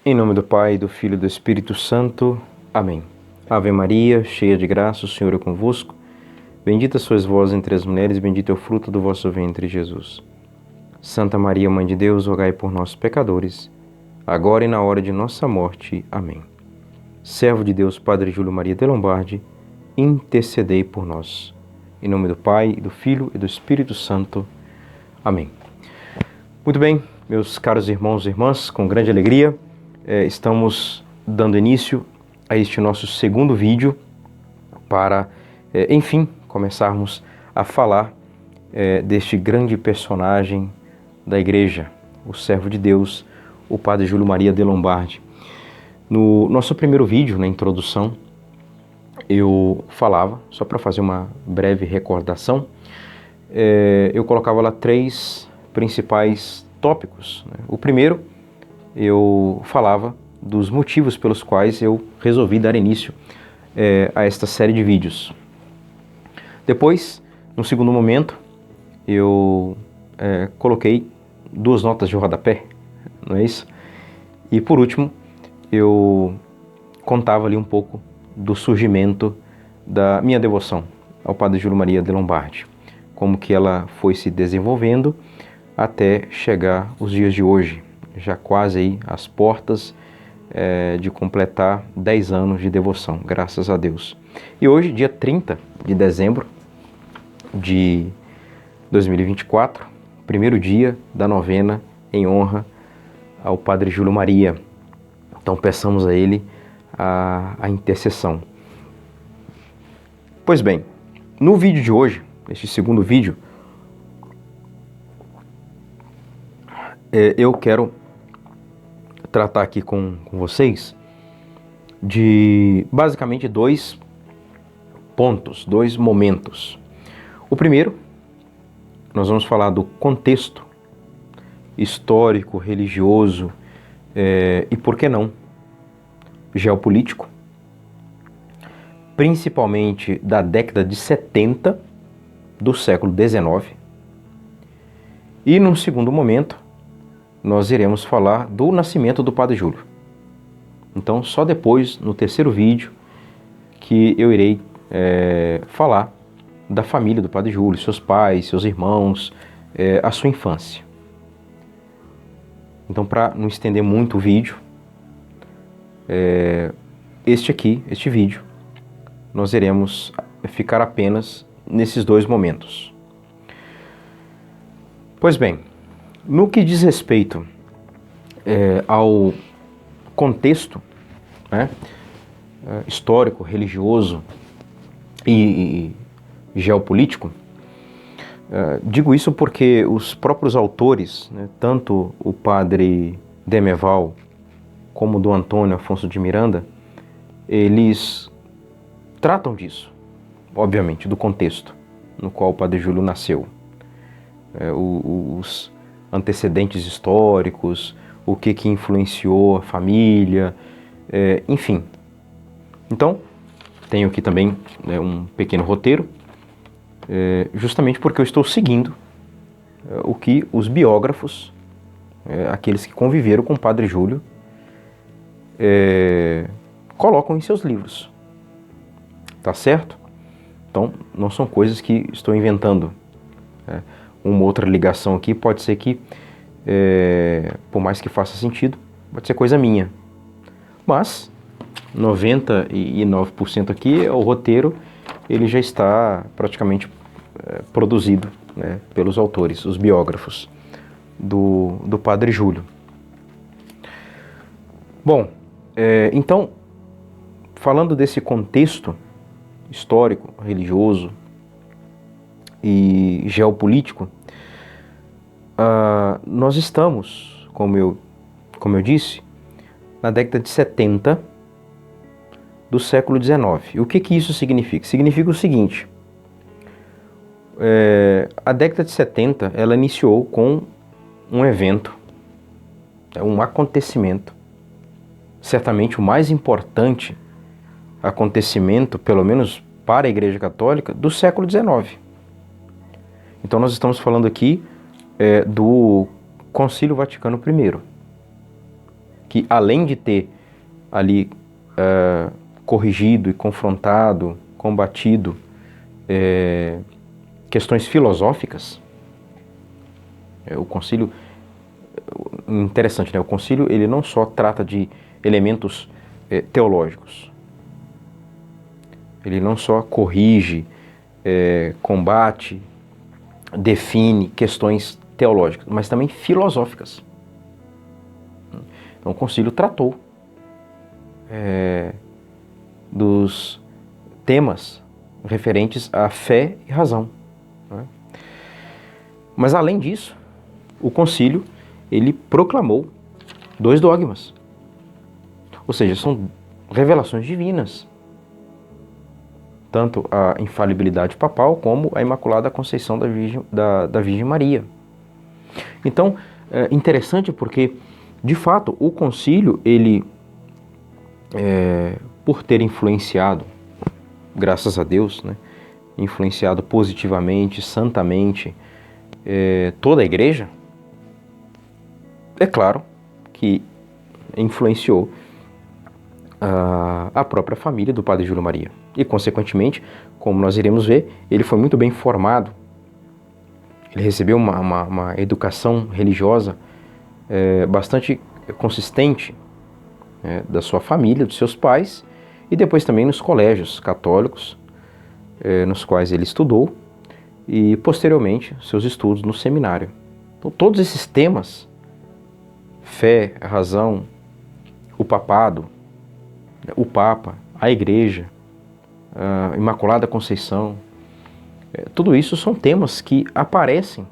Em nome do Pai, do Filho e do Espírito Santo. Amém. Ave Maria, cheia de graça, o Senhor é convosco. Bendita sois vós entre as mulheres, bendito é o fruto do vosso ventre, Jesus. Santa Maria, Mãe de Deus, rogai por nós, pecadores, agora e na hora de nossa morte. Amém. Servo de Deus, Padre Júlio Maria de Lombardi, intercedei por nós. Em nome do Pai, do Filho e do Espírito Santo. Amém. Muito bem, meus caros irmãos e irmãs, com grande alegria, estamos dando início a este nosso segundo vídeo para, enfim, começarmos a falar deste grande personagem da Igreja, o servo de Deus, o Padre Júlio Maria de Lombardi. No nosso primeiro vídeo, na introdução, eu falava, só para fazer uma breve recordação, eu colocava lá 3 principais tópicos. O primeiro, eu falava dos motivos pelos quais eu resolvi dar início a esta série de vídeos. Depois, no segundo momento, eu coloquei 2 notas de rodapé, não é isso? E por último, eu contava ali um pouco do surgimento da minha devoção ao Padre Júlio Maria de Lombardi, como que ela foi se desenvolvendo até chegar os dias de hoje, já quase aí às portas de completar 10 anos de devoção, graças a Deus. E hoje, dia 30 de dezembro de 2024, primeiro dia da novena em honra ao Padre Júlio Maria. Então peçamos a ele a intercessão. Pois bem, no vídeo de hoje, este segundo vídeo, eu quero tratar aqui com vocês de basicamente 2 pontos, 2 momentos. O primeiro, nós vamos falar do contexto histórico, religioso e, por que não, geopolítico, principalmente da década de 70 do século XIX. E, num segundo momento, nós iremos falar do nascimento do Padre Júlio. Então, só depois, no terceiro vídeo, que eu irei falar da família do Padre Júlio, seus pais, seus irmãos, a sua infância. Então, para não estender muito o vídeo, este vídeo, nós iremos ficar apenas nesses 2 momentos. Pois bem, no que diz respeito ao contexto histórico, religioso e geopolítico, digo isso porque os próprios autores, tanto o padre Demeval como o Dom Antônio Afonso de Miranda, eles tratam disso, obviamente, do contexto no qual o Padre Júlio nasceu. Os antecedentes históricos, o que influenciou a família, enfim. Então, tenho aqui também um pequeno roteiro, justamente porque eu estou seguindo o que os biógrafos, aqueles que conviveram com o Padre Júlio, colocam em seus livros. Tá certo? Então, não são coisas que estou inventando. Uma outra ligação aqui pode ser que, por mais que faça sentido, pode ser coisa minha. Mas 99% aqui, o roteiro, ele já está praticamente produzido, pelos autores, os biógrafos do Padre Júlio. Bom, então, falando desse contexto histórico, religioso e geopolítico, nós estamos, como eu disse, na década de 70 do século XIX. E o que isso significa? Significa o seguinte: a década de 70 ela iniciou com um evento, um acontecimento, certamente o mais importante acontecimento, pelo menos para a Igreja Católica, do século XIX. Então nós estamos falando aqui do Concílio Vaticano I. que, além de ter ali corrigido e confrontado, combatido questões filosóficas, o concílio, interessante, né? O concílio, ele não só trata de elementos teológicos, ele não só corrige, combate, define questões teológicas, mas também filosóficas. Então o concílio tratou dos temas referentes à fé e razão, né? Mas além disso, o concílio, ele proclamou 2 dogmas, ou seja, são revelações divinas, tanto a infalibilidade papal como a Imaculada Conceição da Virgem Maria. Então, é interessante porque, de fato, o concílio, ele, por ter influenciado, graças a Deus, né, influenciado positivamente, santamente, toda a igreja, é claro que influenciou a própria família do Padre Júlio Maria. E, consequentemente, como nós iremos ver, ele foi muito bem formado. Ele recebeu uma educação religiosa bastante consistente, da sua família, dos seus pais, e depois também nos colégios católicos, nos quais ele estudou, e posteriormente seus estudos no seminário. Então, todos esses temas, fé, razão, o papado, o Papa, a Igreja, a Imaculada Conceição, tudo isso são temas que aparecem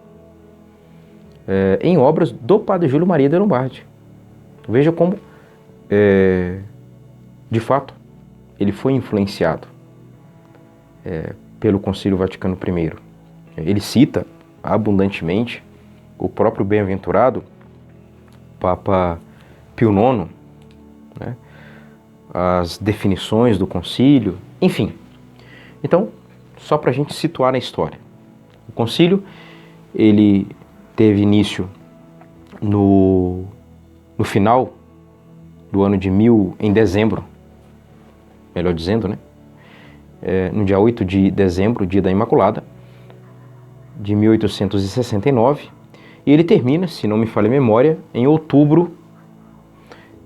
em obras do Padre Júlio Maria de Lombardi. Veja como, de fato, ele foi influenciado pelo Concílio Vaticano I. Ele cita abundantemente o próprio bem-aventurado Papa Pio IX, né? As definições do concílio, enfim. Então, só para a gente situar na história. O concílio, ele teve início no final do ano em dezembro, melhor dizendo, né? No dia 8 de dezembro, dia da Imaculada, de 1869, e ele termina, se não me falha a memória, em outubro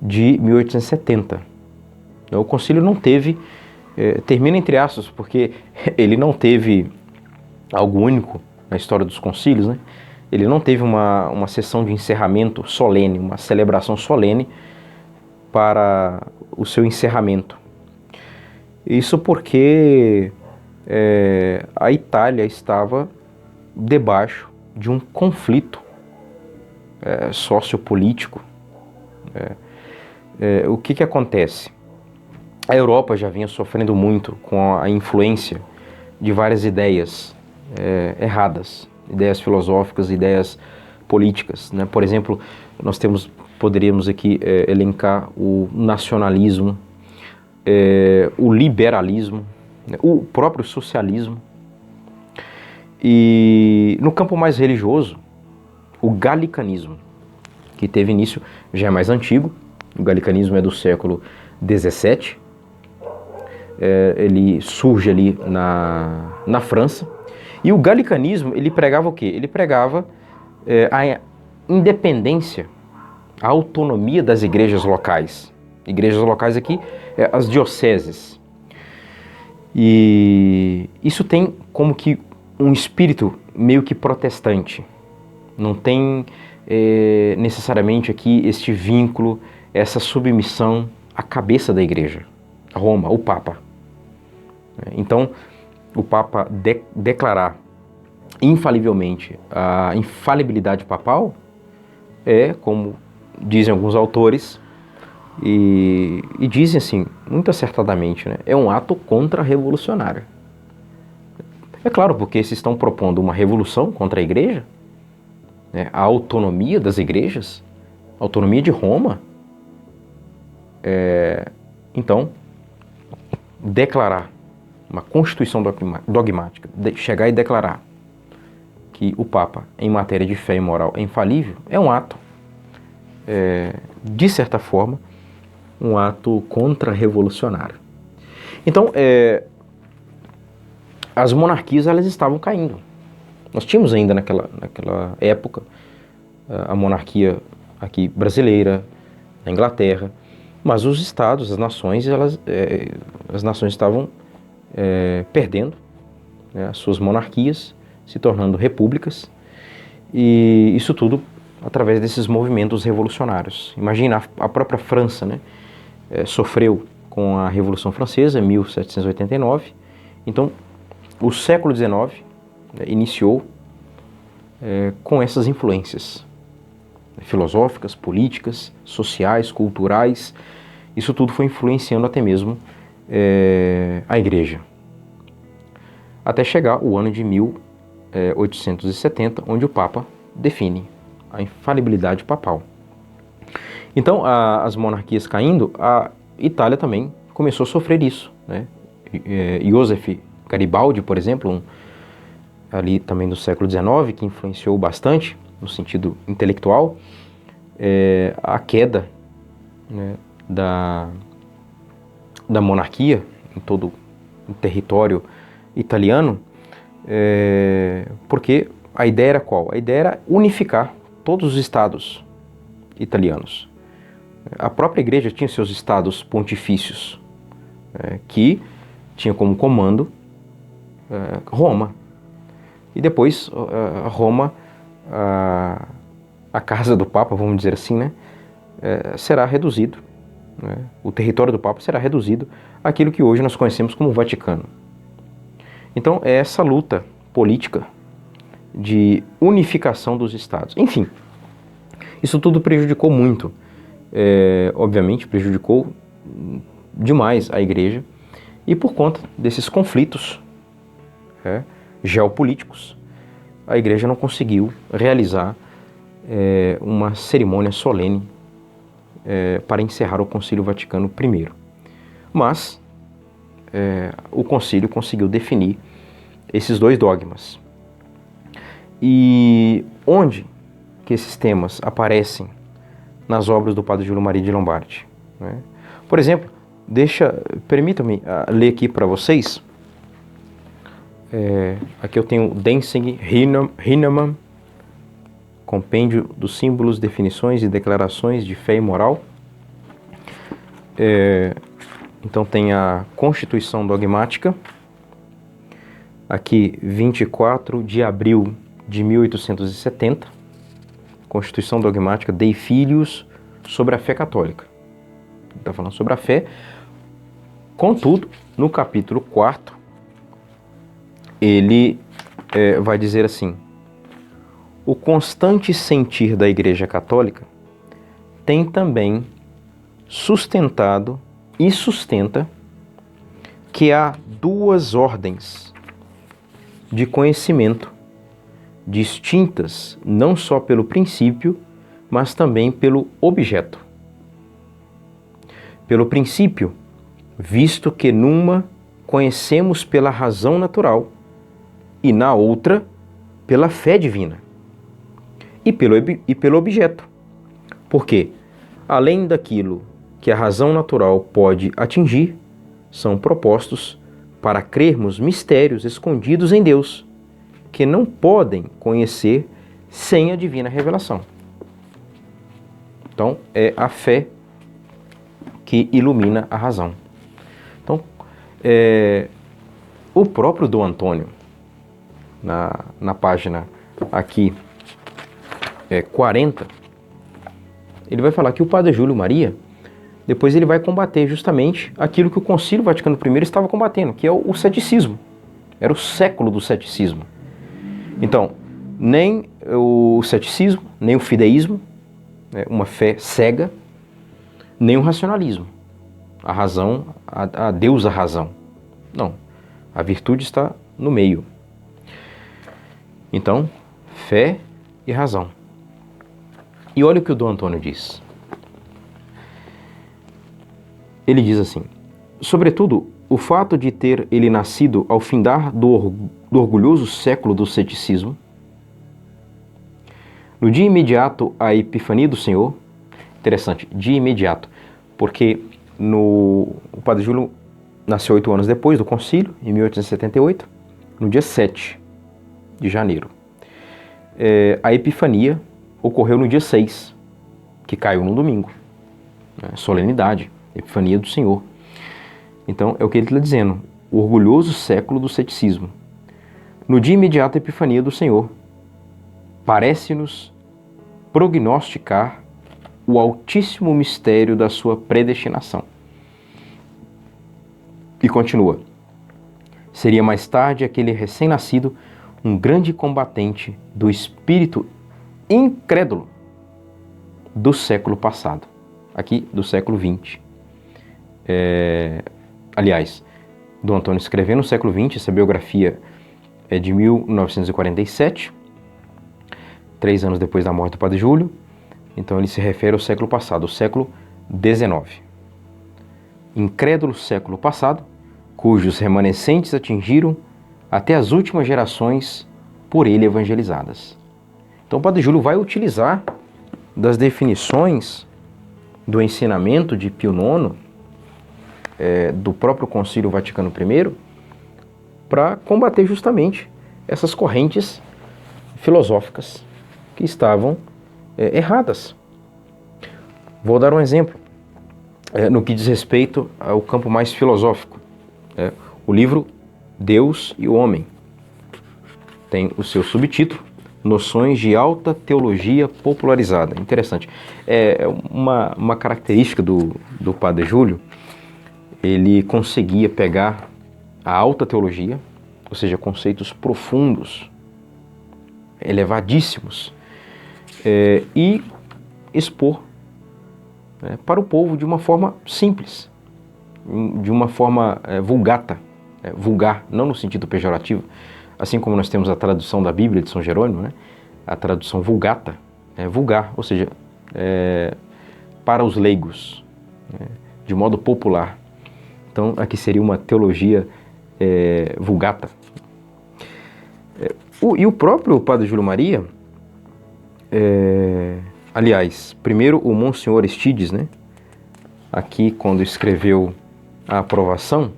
de 1870. O concílio não teve, termina entre aspas, porque ele não teve algo único na história dos concílios, né? Ele não teve uma sessão de encerramento solene, uma celebração solene para o seu encerramento. Isso porque a Itália estava debaixo de um conflito sociopolítico. O que acontece? A Europa já vinha sofrendo muito com a influência de várias ideias erradas, ideias filosóficas, ideias políticas, né? Por exemplo, poderíamos aqui elencar o nacionalismo, o liberalismo, né? O próprio socialismo. E no campo mais religioso, o galicanismo, que teve início, já é mais antigo. O galicanismo é do século XVII. Ele surge ali na França. E o galicanismo, ele pregava o quê? Ele pregava a independência, a autonomia das igrejas locais. Igrejas locais aqui, as dioceses. E isso tem como que um espírito meio que protestante. Não tem necessariamente aqui este vínculo, essa submissão à cabeça da igreja, Roma, o Papa. Então, o Papa declarar infalivelmente a infalibilidade papal como dizem alguns autores, e dizem assim, muito acertadamente, né, é um ato contra-revolucionário. É claro, porque se estão propondo uma revolução contra a igreja, né, a autonomia das igrejas, a autonomia de Roma, então, declarar uma constituição dogmática, chegar e declarar que o Papa, em matéria de fé e moral, é infalível, é um ato de certa forma, um ato contra-revolucionário. Então, as monarquias elas estavam caindo. Nós tínhamos ainda naquela época a monarquia aqui brasileira, na Inglaterra, mas os estados, as nações estavam perdendo, né, as suas monarquias, se tornando repúblicas, e isso tudo através desses movimentos revolucionários. Imagina, a própria França, né, sofreu com a Revolução Francesa, em 1789, então o século XIX iniciou com essas influências filosóficas, políticas, sociais, culturais. Isso tudo foi influenciando até mesmo a Igreja. Até chegar o ano de 1870, onde o Papa define a infalibilidade papal. Então, as monarquias caindo, a Itália também começou a sofrer isso, né? Joseph Garibaldi, por exemplo, ali também do século XIX, que influenciou bastante no sentido intelectual, a queda, né, da monarquia em todo o território italiano, porque a ideia era qual? A ideia era unificar todos os estados italianos. A própria igreja tinha seus estados pontifícios, que tinha como comando Roma. E depois Roma, a casa do Papa, vamos dizer assim, né, será reduzido, né, o território do Papa será reduzido àquilo que hoje nós conhecemos como Vaticano. Então é essa luta política de unificação dos estados. Enfim, isso tudo prejudicou muito, obviamente prejudicou demais a igreja, e por conta desses conflitos geopolíticos, a igreja não conseguiu realizar uma cerimônia solene para encerrar o Concílio Vaticano I. Mas o concílio conseguiu definir esses dois dogmas. E onde que esses temas aparecem nas obras do Padre Júlio Maria de Lombardi, né? Por exemplo, permitam-me ler aqui para vocês. Aqui eu tenho Denzing Heinemann, Compêndio dos Símbolos, Definições e Declarações de Fé e Moral. Então tem a Constituição Dogmática, aqui 24 de abril de 1870, Constituição Dogmática Dei Filius sobre a fé católica. Está falando sobre a fé. Contudo, no capítulo 4, ele vai dizer assim: o constante sentir da Igreja Católica tem também sustentado e sustenta que há duas ordens de conhecimento distintas não só pelo princípio, mas também pelo objeto. Pelo princípio, visto que numa conhecemos pela razão natural e na outra pela fé divina, e pelo objeto, porque, além daquilo que a razão natural pode atingir, são propostos para crermos mistérios escondidos em Deus, que não podem conhecer sem a divina revelação. Então, é a fé que ilumina a razão. Então, o próprio Dom Antônio, na página aqui 40, ele vai falar que o Padre Júlio Maria, depois ele vai combater justamente aquilo que o Concílio Vaticano I estava combatendo, que é o ceticismo. Era o século do ceticismo. Então, nem o ceticismo, nem o fideísmo, uma fé cega, nem o racionalismo, a razão, a Deus a razão. Não, a virtude está no meio. Então, fé e razão. E olha o que o Dom Antônio diz. Ele diz assim: sobretudo, o fato de ter ele nascido ao findar do orgulhoso século do ceticismo, no dia imediato à Epifania do Senhor, Interessante, de imediato, porque o Padre Júlio nasceu 8 anos depois do concílio, em 1878, no dia 7 de janeiro. A Epifania ocorreu no dia 6, que caiu no domingo, né? Solenidade, Epifania do Senhor. Então, é o que ele está dizendo, o orgulhoso século do ceticismo. No dia imediato, a Epifania do Senhor parece-nos prognosticar o altíssimo mistério da sua predestinação. E continua. Seria mais tarde aquele recém-nascido um grande combatente do espírito incrédulo do século passado. Aqui, do século XX. Aliás, Dom Antônio escreveu no século XX, essa biografia é de 1947, 3 anos depois da morte do Padre Júlio. Então ele se refere ao século passado, o século XIX. Incrédulo século passado, cujos remanescentes atingiram até as últimas gerações por ele evangelizadas. Então o Padre Júlio vai utilizar das definições do ensinamento de Pio IX, do próprio Concílio Vaticano I, para combater justamente essas correntes filosóficas que estavam erradas. Vou dar um exemplo no que diz respeito ao campo mais filosófico. O livro Deus e o Homem tem o seu subtítulo, Noções de Alta Teologia Popularizada. Interessante. É uma característica do Padre Júlio. Ele conseguia pegar a alta teologia, ou seja, conceitos profundos, elevadíssimos, e expor para o povo de uma forma simples, de uma forma vulgata, vulgar, não no sentido pejorativo, assim como nós temos a tradução da Bíblia de São Jerônimo, né? A tradução vulgata, vulgar, ou seja, para os leigos, de modo popular. Então, aqui seria uma teologia vulgata. E o próprio Padre Júlio Maria, aliás, primeiro o Monsenhor Aristides, né? Aqui, quando escreveu a aprovação,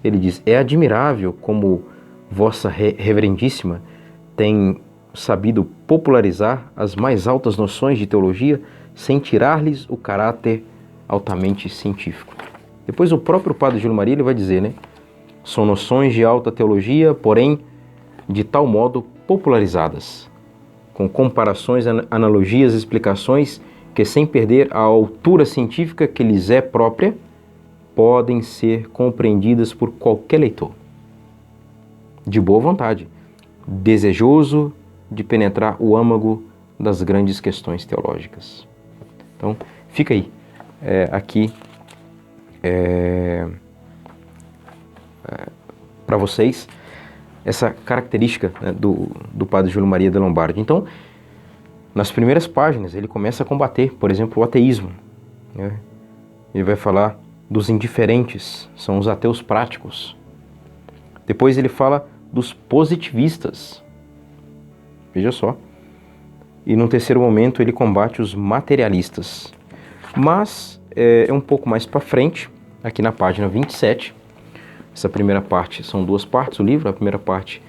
ele diz: é admirável como Vossa Reverendíssima tem sabido popularizar as mais altas noções de teologia sem tirar-lhes o caráter altamente científico. Depois o próprio Padre Júlio Maria ele vai dizer, né? São noções de alta teologia, porém de tal modo popularizadas, com comparações, analogias, explicações que, sem perder a altura científica que lhes é própria, podem ser compreendidas por qualquer leitor, de boa vontade, desejoso de penetrar o âmago das grandes questões teológicas. Então, fica aí, aqui, para vocês, essa característica, né, do Padre Júlio Maria de Lombardi. Então, nas primeiras páginas, ele começa a combater, por exemplo, o ateísmo, né? Ele vai falar dos indiferentes, são os ateus práticos. Depois ele fala dos positivistas. Veja só. E num terceiro momento ele combate os materialistas. Mas é um pouco mais para frente, aqui na página 27. Essa primeira parte, são 2 partes o livro. A primeira parte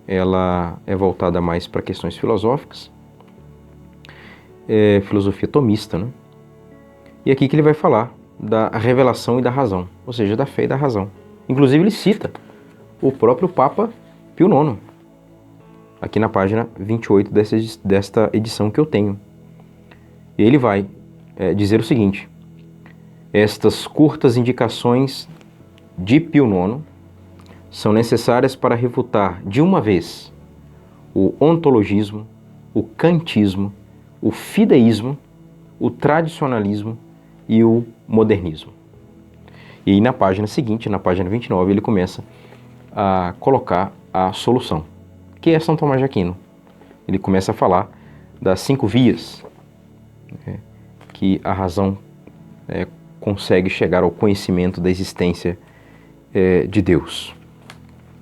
ela é voltada mais para questões filosóficas. Filosofia tomista, né? E aqui que ele vai falar da revelação e da razão, ou seja, da fé e da razão. Inclusive ele cita o próprio Papa Pio IX, aqui na página 28 desta edição que eu tenho. E ele vai dizer o seguinte: estas curtas indicações de Pio IX são necessárias para refutar de uma vez o ontologismo, o kantismo, o fideísmo, o tradicionalismo e o modernismo. E aí na página seguinte, na página 29, ele começa a colocar a solução, que é São Tomás de Aquino. Ele começa a falar das 5 vias, que a razão consegue chegar ao conhecimento da existência de Deus.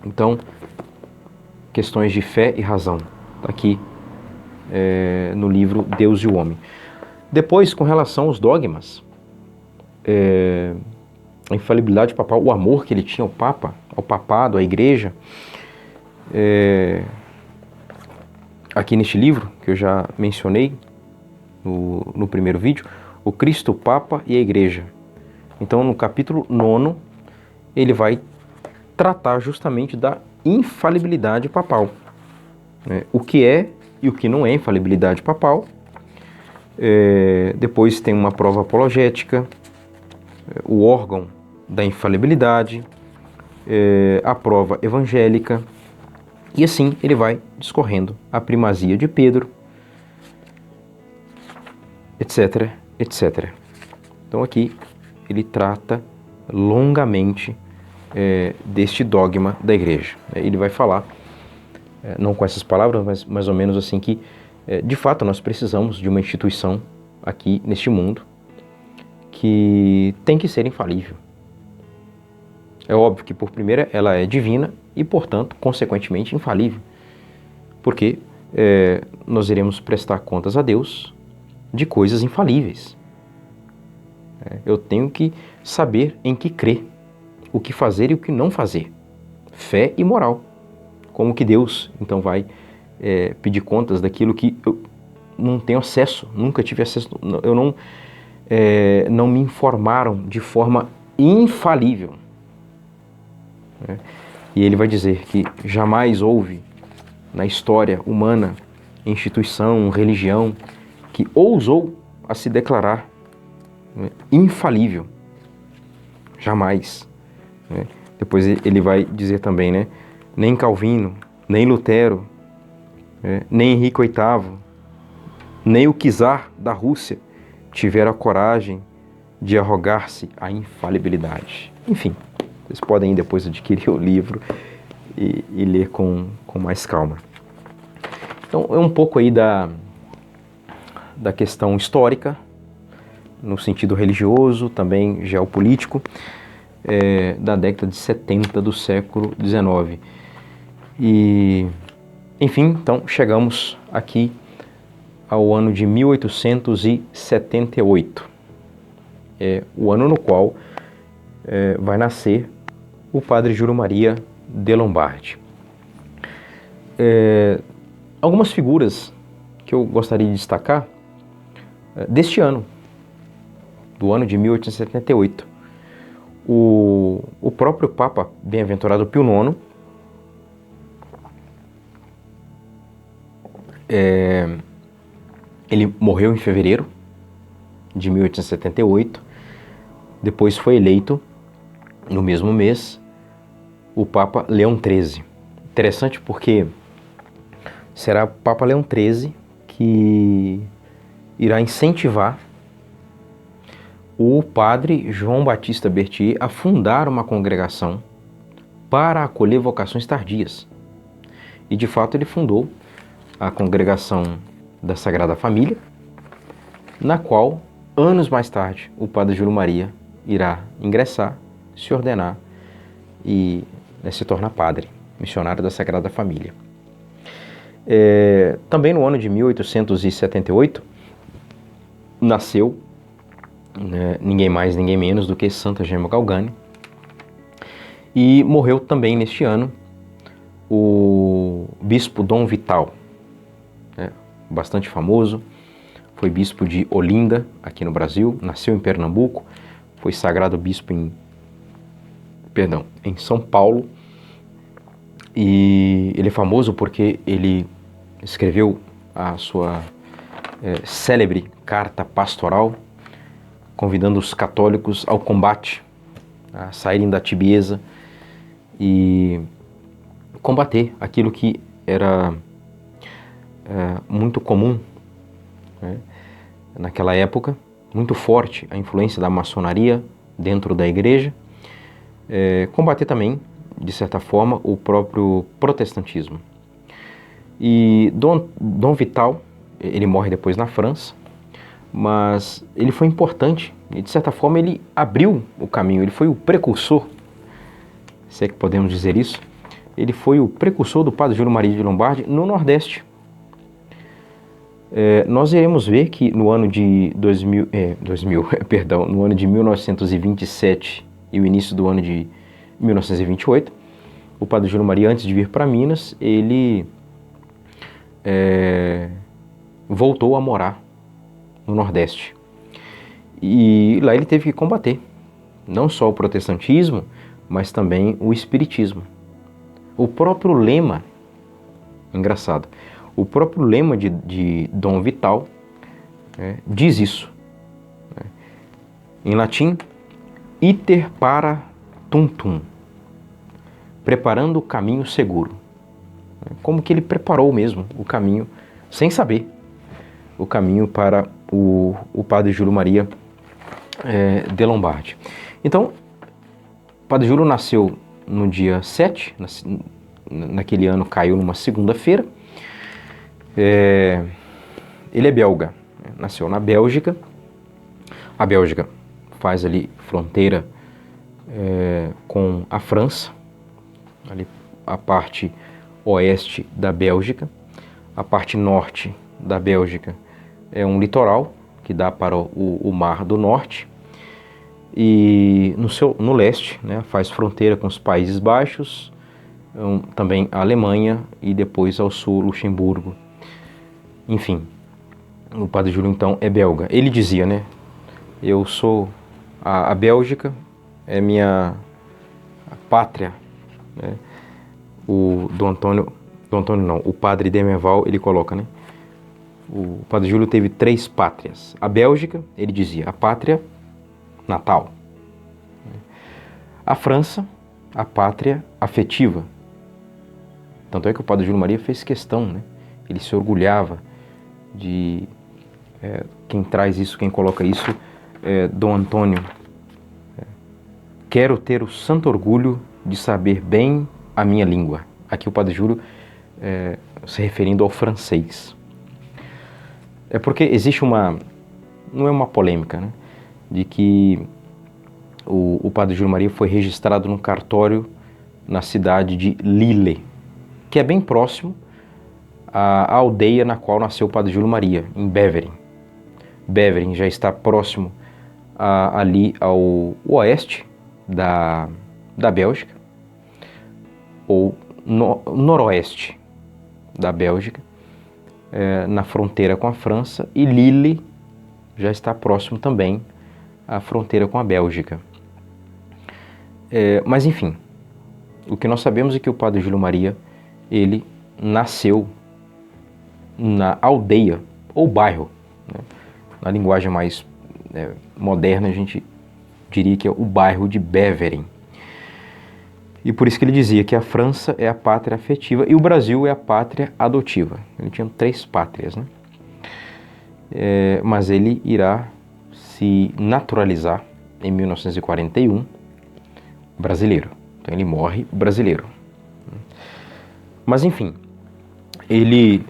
Então, questões de fé e razão, aqui no livro Deus e o Homem. Depois, com relação aos dogmas, a infalibilidade papal, o amor que ele tinha ao Papa, ao papado, à Igreja, aqui neste livro, que eu já mencionei no primeiro vídeo, o Cristo, o Papa e a Igreja. Então, no capítulo 9, ele vai tratar justamente da infalibilidade papal, né? O que é e o que não é infalibilidade papal. Depois tem uma prova apologética, o órgão da infalibilidade, a prova evangélica, e assim ele vai discorrendo a primazia de Pedro, etc, etc. Então aqui ele trata longamente deste dogma da Igreja. Ele vai falar, não com essas palavras, mas mais ou menos assim, que de fato nós precisamos de uma instituição aqui neste mundo que tem que ser infalível. É óbvio que, por primeira, ela é divina e, portanto, consequentemente, infalível. Porque nós iremos prestar contas a Deus de coisas infalíveis. Eu tenho que saber em que crer, o que fazer e o que não fazer. Fé e moral. Como que Deus, então, vai pedir contas daquilo que eu não tenho acesso, nunca tive acesso, eu não me informaram de forma infalível. E ele vai dizer que jamais houve na história humana instituição, religião que ousou a se declarar infalível. Jamais. Depois ele vai dizer também, nem Calvino, nem Lutero, nem Henrique VIII, nem o czar da Rússia tiveram a coragem de arrogar-se a infalibilidade. Enfim, vocês podem depois adquirir o livro e ler com mais calma. Então, é um pouco aí da questão histórica, no sentido religioso, também geopolítico, da década de 70 do século XIX. E, enfim, então, chegamos aqui ao ano de 1878. É o ano no qual vai nascer o padre Júlio Maria de Lombardi. Algumas figuras que eu gostaria de destacar deste ano, do ano de 1878. O próprio Papa Bem-aventurado Pio IX, ele morreu em fevereiro de 1878, depois foi eleito, no mesmo mês, o Papa Leão XIII. Interessante porque será o Papa Leão XIII que irá incentivar o padre João Batista Berthier a fundar uma congregação para acolher vocações tardias. E de fato ele fundou a Congregação da Sagrada Família, na qual, anos mais tarde, o padre Júlio Maria irá ingressar, se ordenar e se tornar padre, missionário da Sagrada Família. Também no ano de 1878, nasceu ninguém mais, ninguém menos do que Santa Gemma Galgani, e morreu também neste ano o bispo Dom Vital, bastante famoso, foi bispo de Olinda, aqui no Brasil, nasceu em Pernambuco, foi sagrado bispo em São Paulo, e ele é famoso porque ele escreveu a sua célebre carta pastoral, convidando os católicos ao combate, a saírem da tibieza e combater aquilo que era muito comum, naquela época, muito forte a influência da maçonaria dentro da igreja, combater também, de certa forma, o próprio protestantismo. E Dom Vital, ele morre depois na França, mas ele foi importante e, de certa forma, ele abriu o caminho, ele foi o precursor, se é que podemos dizer isso, ele foi o precursor do padre Júlio Maria de Lombardi no Nordeste. Nós iremos ver que no ano de 2000, no ano de 1927 e o início do ano de 1928, o Padre Júlio Maria, antes de vir para Minas, ele voltou a morar no Nordeste. E lá ele teve que combater não só o protestantismo, mas também o espiritismo. O próprio lema, engraçado, o próprio lema de Dom Vital diz isso. Em latim, iter para tum tum, preparando o caminho seguro. Como que ele preparou mesmo o caminho, sem saber, o caminho para o Padre Júlio Maria de Lombardi. Então, o Padre Júlio nasceu no dia 7, naquele ano caiu numa segunda-feira. Ele é belga, nasceu na Bélgica. A Bélgica faz ali fronteira com a França, ali a parte oeste da Bélgica. A parte norte da Bélgica é um litoral que dá para o Mar do Norte. E no leste, faz fronteira com os Países Baixos, também a Alemanha e depois ao sul Luxemburgo. Enfim, o Padre Júlio então é belga. Ele dizia, eu sou a Bélgica, é minha pátria. O o Padre Demerval, ele coloca, o Padre Júlio teve 3 pátrias. A Bélgica, ele dizia, a pátria natal. A França, a pátria afetiva. Tanto é que o Padre Júlio Maria fez questão, ele se orgulhava de... quem traz isso, quem coloca isso, Dom Antônio. Quero ter o santo orgulho de saber bem a minha língua. Aqui o Padre Júlio se referindo ao francês. É porque existe não é uma polêmica, de que o Padre Júlio Maria foi registrado num cartório na cidade de Lille, que é bem próximo à aldeia na qual nasceu o Padre Júlio Maria, em Beveren. Beveren já está próximo ali ao oeste da Bélgica, ou noroeste da Bélgica, na fronteira com a França, e Lille já está próximo também à fronteira com a Bélgica. Mas enfim, o que nós sabemos é que o Padre Júlio Maria, ele nasceu na aldeia ou bairro, na linguagem mais moderna a gente diria que é o bairro de Beveren. E por isso que ele dizia que a França é a pátria afetiva e o Brasil é a pátria adotiva. Ele tinha 3 pátrias, mas ele irá se naturalizar em 1941 brasileiro. Então ele morre brasileiro. Mas enfim, ele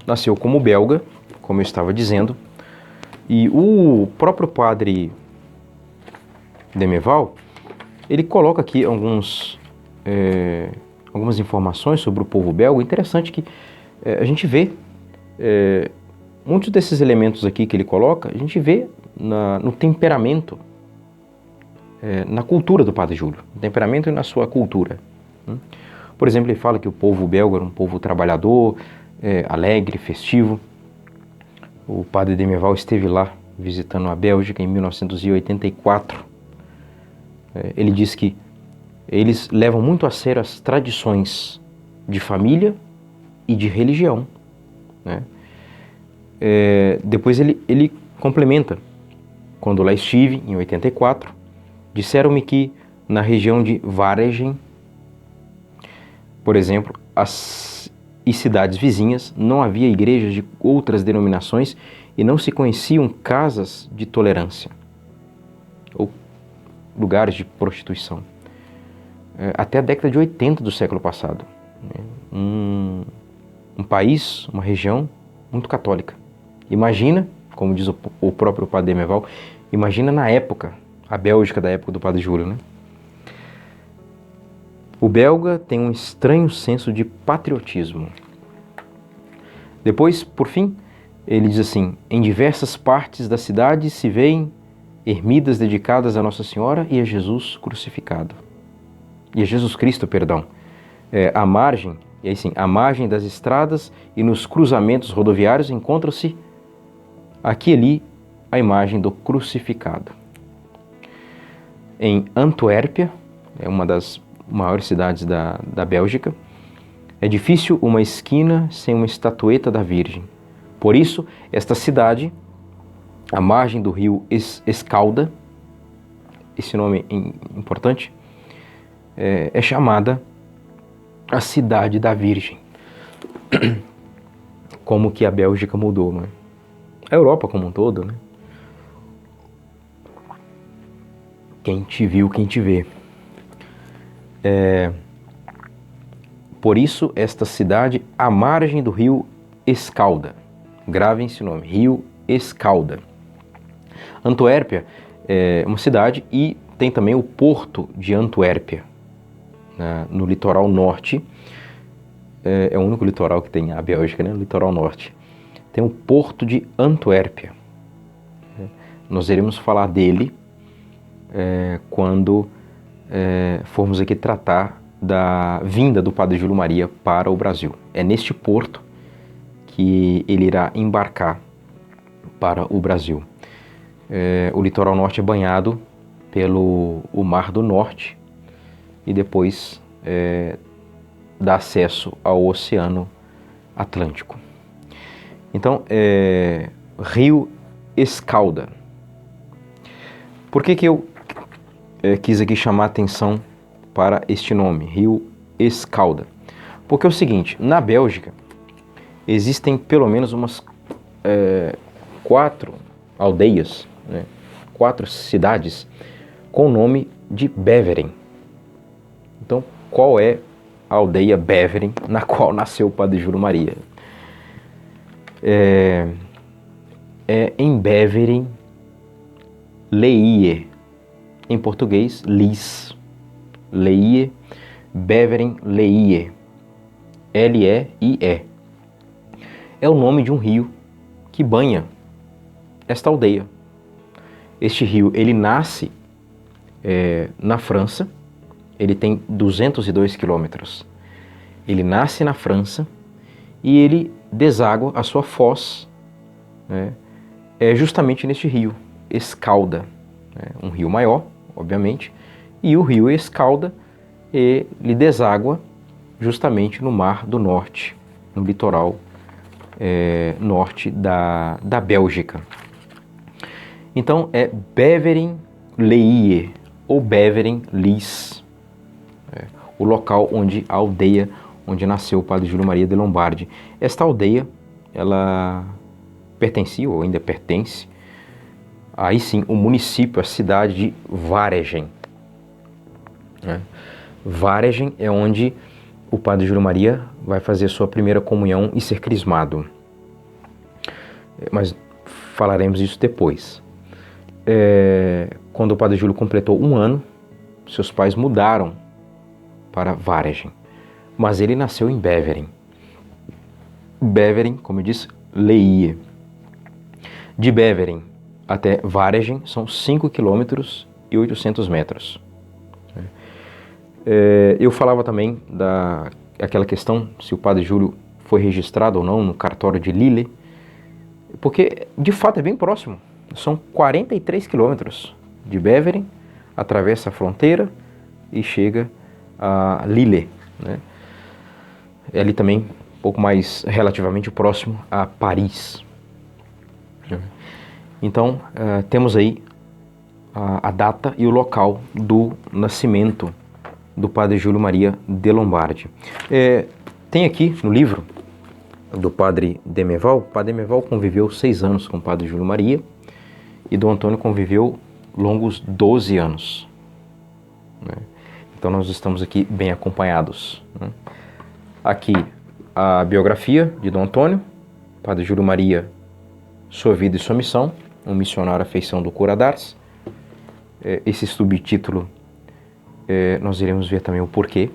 nasceu como belga, como eu estava dizendo, e o próprio padre Demerval, ele coloca aqui algumas informações sobre o povo belga. Interessante que a gente vê muitos desses elementos aqui que ele coloca, a gente vê no temperamento, na cultura do Padre Júlio, no temperamento e na sua cultura. Por exemplo, ele fala que o povo belga era um povo trabalhador, alegre, festivo. O Padre Demerval esteve lá visitando a Bélgica em 1984. Ele diz que eles levam muito a sério as tradições de família e de religião. Depois ele complementa. Quando lá estive, em 84, disseram-me que na região de Varegem, por exemplo, e cidades vizinhas, não havia igrejas de outras denominações e não se conheciam casas de tolerância ou lugares de prostituição. Até a década de 80 do século passado. Um país, uma região muito católica. Imagina, como diz o próprio Padre Demerval, imagina na época, a Bélgica da época do Padre Júlio, O belga tem um estranho senso de patriotismo. Depois, por fim, ele diz assim: em diversas partes da cidade se veem ermidas dedicadas a Nossa Senhora e a Jesus crucificado. E a Jesus Cristo, perdão. À margem, e aí sim, à margem das estradas e nos cruzamentos rodoviários encontra-se aqui e ali a imagem do crucificado. Em Antuérpia, é uma das maiores cidades da Bélgica, é difícil uma esquina sem uma estatueta da Virgem. Por isso, esta cidade, à margem do rio Escalda, esse nome é importante, é chamada a Cidade da Virgem. Como que a Bélgica mudou, né? A Europa como um todo, né? Quem te viu, quem te vê. Por isso, esta cidade, à margem do rio Escalda. Gravem esse nome, rio Escalda. Antuérpia é uma cidade e tem também o porto de Antuérpia, no litoral norte. É o único litoral que tem a Bélgica, né? O litoral norte. Tem o porto de Antuérpia. Nós iremos falar dele quando formos aqui tratar da vinda do Padre Júlio Maria para o Brasil. É neste porto que ele irá embarcar para o Brasil. O litoral norte é banhado pelo o Mar do Norte e depois dá acesso ao Oceano Atlântico. Então, Rio Escalda. Por que eu quis aqui chamar a atenção para este nome, Rio Escalda? Porque é o seguinte, na Bélgica existem pelo menos umas 4 aldeias, 4 cidades com o nome de Beveren. Então, qual é a aldeia Beveren na qual nasceu o Padre Júlio Maria? Em Beveren, Leie, em português, Lis. Leie, Beveren, Leie, L-E-I-E. É o nome de um rio que banha esta aldeia. Este rio, ele nasce na França, ele tem 202 quilômetros. Ele nasce na França e ele deságua a sua foz, justamente neste rio, Escalda. Um rio maior, obviamente, e o rio Escalda ele deságua justamente no Mar do Norte, no litoral norte da Bélgica. Então é Beveren Leie ou Beveren Lis, o local onde a aldeia onde nasceu o Padre Júlio Maria de Lombardi. Esta aldeia, ela pertencia ou ainda pertence, aí sim, o município, a cidade de Waregem. Waregem é onde o Padre Júlio Maria vai fazer sua primeira comunhão e ser crismado. Mas falaremos isso depois. Quando o Padre Júlio completou 1 ano, seus pais mudaram para Waregem. Mas ele nasceu em Beveren. Beveren, como eu disse, Leie. De Beveren até Waregem são 5 quilômetros e 800 metros. Eu falava também daquela questão se o Padre Júlio foi registrado ou não no cartório de Lille, porque de fato é bem próximo. São 43 quilômetros de Beveren, atravessa a fronteira e chega a Lille, É ali também um pouco mais relativamente próximo a Paris. Então, temos aí a data e o local do nascimento do Padre Júlio Maria de Lombardi. Tem aqui no livro do Padre Demeval, o Padre Demeval conviveu 6 anos com o Padre Júlio Maria e Dom Antônio conviveu longos 12 anos. Então nós estamos aqui bem acompanhados. Aqui a biografia de Dom Antônio, Padre Júlio Maria, sua vida e sua missão, um missionário à feição do cura d'Ars. Esse subtítulo nós iremos ver também o porquê.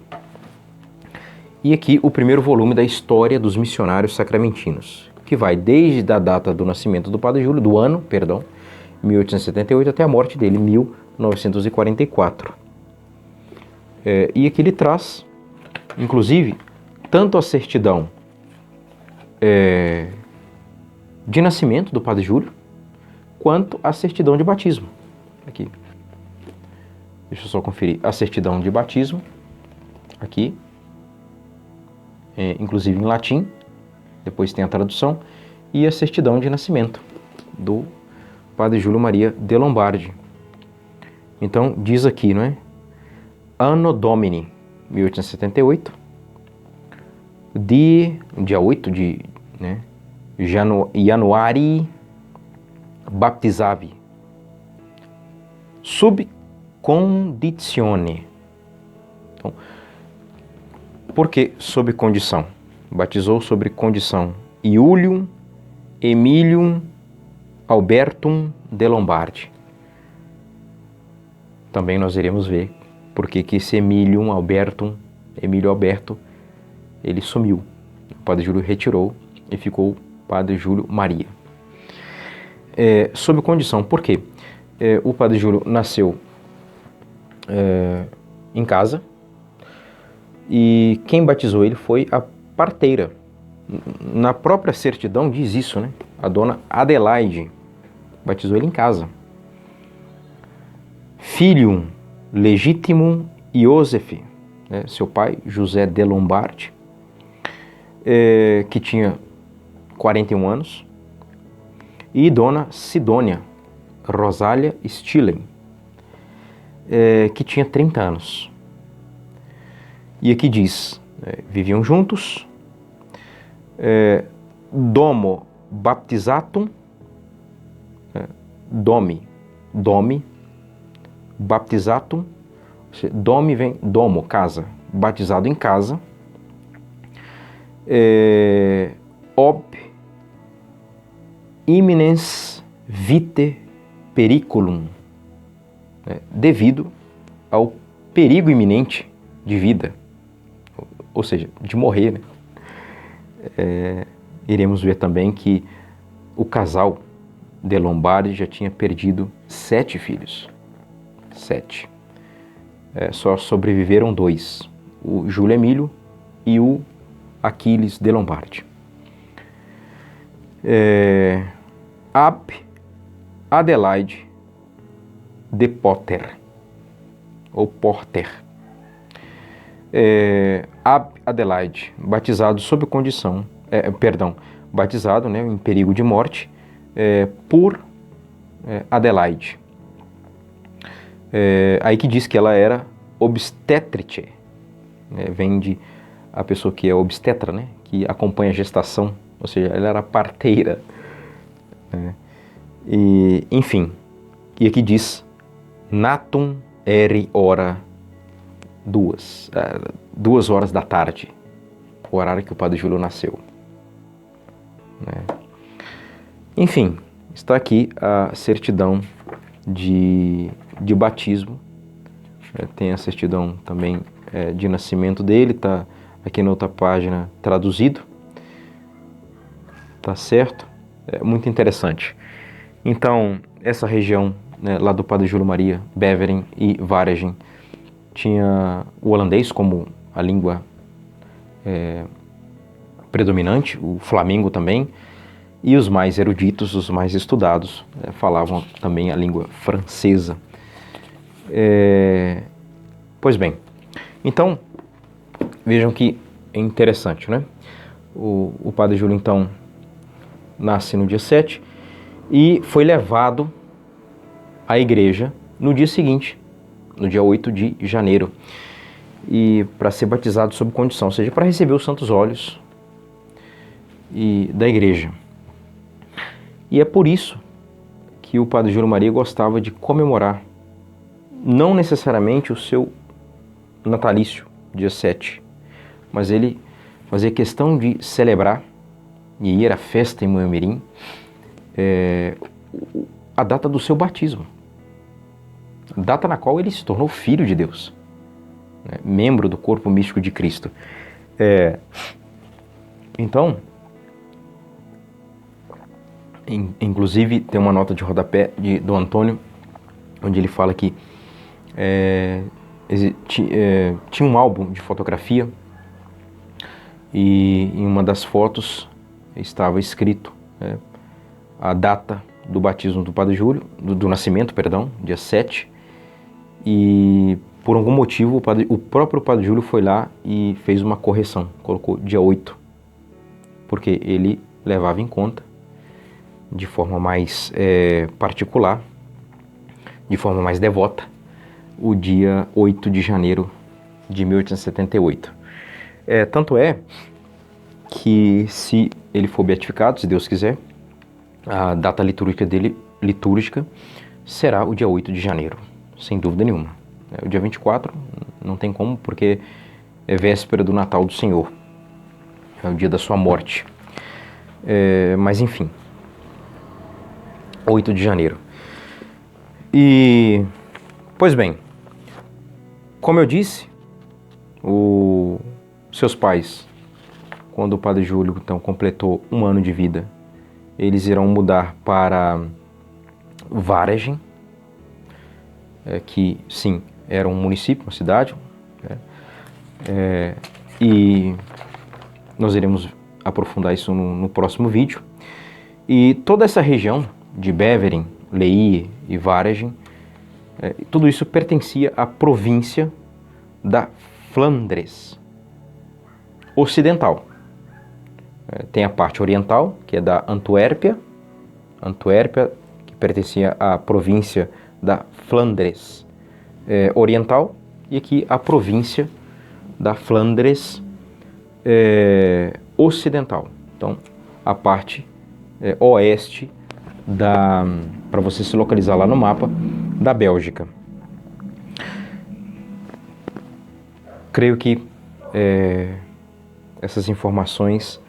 E aqui o primeiro volume da história dos missionários sacramentinos, que vai desde a data do nascimento do Padre Júlio, do ano, perdão, 1878, até a morte dele, 1944. E aqui ele traz, inclusive, tanto a certidão de nascimento do Padre Júlio, quanto a certidão de batismo. Aqui. Deixa eu só conferir. A certidão de batismo, aqui, inclusive em latim, depois tem a tradução, e a certidão de nascimento do Padre Júlio Maria de Lombardi. Então, diz aqui, não é? Anno Domini, 1878, dia 8 de Januari, baptizavi, sub conditione. Então, por que sob condição? Batizou sobre condição. Iulium Emilium Albertum de Lombardi. Também nós iremos ver porque que esse Emílio Alberto, ele sumiu. O Padre Júlio retirou e ficou Padre Júlio Maria. Sob condição, por quê? O Padre Júlio nasceu em casa e quem batizou ele foi a parteira. Na própria certidão diz isso, né? A dona Adelaide batizou ele em casa. Filium legitimum Iosef, né? Seu pai, José de Lombardi, que tinha 41 anos, e dona Sidônia Rosália Stillen, que tinha 30 anos. E aqui diz, viviam juntos, domo baptizatum, domi, baptizatum, domi vem, domo, casa, batizado em casa, ob imminens vitae periculum, devido ao perigo iminente de vida, ou seja, de morrer, né? Iremos ver também que o casal de Lombardi já tinha perdido 7 filhos. 7. Só sobreviveram 2, o Júlio Emílio e o Aquiles de Lombardi. Ab Adelaide de Potter, ou Porter. Ab Adelaide, batizado sob condição, batizado, né, em perigo de morte, por Adelaide. Aí que diz que ela era obstetrice, vem de a pessoa que é obstetra, né, que acompanha a gestação, ou seja, ela era parteira. E, enfim, e aqui diz natum ere ora 2 horas da tarde, o horário que o Padre Júlio nasceu. Enfim, está aqui a certidão de batismo. Tem a certidão também de nascimento dele, está aqui na outra página traduzido. Tá certo? Muito interessante. Então, essa região, né, lá do Padre Júlio Maria, Beveren e Waregem, tinha o holandês como a língua predominante, o flamengo também, e os mais eruditos, os mais estudados, falavam também a língua francesa. Pois bem, então, vejam que é interessante, né? O Padre Júlio, então, nasce no dia 7 e foi levado à igreja no dia seguinte, no dia 8 de janeiro, e para ser batizado sob condição, ou seja, para receber os santos óleos da igreja. E é por isso que o Padre Júlio Maria gostava de comemorar, não necessariamente o seu natalício, dia 7, mas ele fazia questão de celebrar e ir à festa em Moemirim, a data do seu batismo, data na qual ele se tornou filho de Deus, né, membro do corpo místico de Cristo. Então, Inclusive, tem uma nota de rodapé do Antônio, onde ele fala que tinha um álbum de fotografia e em uma das fotos estava escrito a data do batismo do Padre Júlio, do nascimento, perdão, dia 7, e por algum motivo o próprio Padre Júlio foi lá e fez uma correção, colocou dia 8, porque ele levava em conta de forma mais particular, de forma mais devota, o dia 8 de janeiro de 1878. Tanto é que, se ele for beatificado, se Deus quiser, a data litúrgica dele será o dia 8 de janeiro, sem dúvida nenhuma. O dia 24 não tem como, porque é véspera do Natal do Senhor, é o dia da sua morte. Mas enfim, 8 de janeiro. E, pois bem, como eu disse, seus pais, quando o Padre Júlio então completou 1 ano de vida, eles irão mudar para Varagem, que sim, era um município, uma cidade, e nós iremos aprofundar isso no próximo vídeo. E toda essa região de Beveren, Leie e Varagem, tudo isso pertencia à província da Flandres Ocidental. Tem a parte oriental, que é da Antuérpia, que pertencia à província da Flandres Oriental, e aqui a província da Flandres Ocidental. Então, a parte oeste para você se localizar lá no mapa, da Bélgica. Creio que essas informações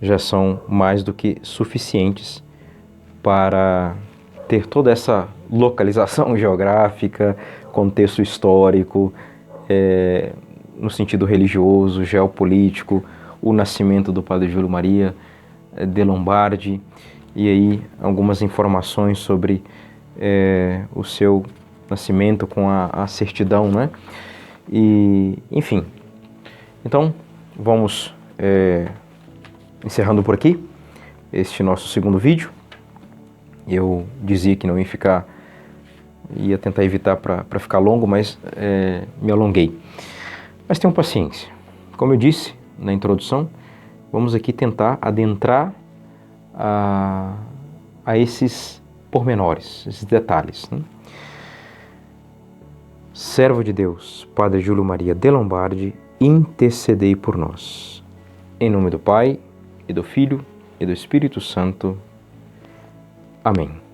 já são mais do que suficientes para ter toda essa localização geográfica, contexto histórico, no sentido religioso, geopolítico, o nascimento do Padre Júlio Maria de Lombardi, e aí algumas informações sobre o seu nascimento com a certidão, né? E, enfim, então vamos encerrando por aqui este nosso segundo vídeo. Eu dizia que não ia tentar evitar para ficar longo, mas me alonguei. Mas tenham paciência. Como eu disse na introdução, vamos aqui tentar adentrar a esses pormenores, esses detalhes, né? Servo de Deus, Padre Júlio Maria de Lombardi, intercedei por nós. Em nome do Pai, e do Filho, e do Espírito Santo. Amém.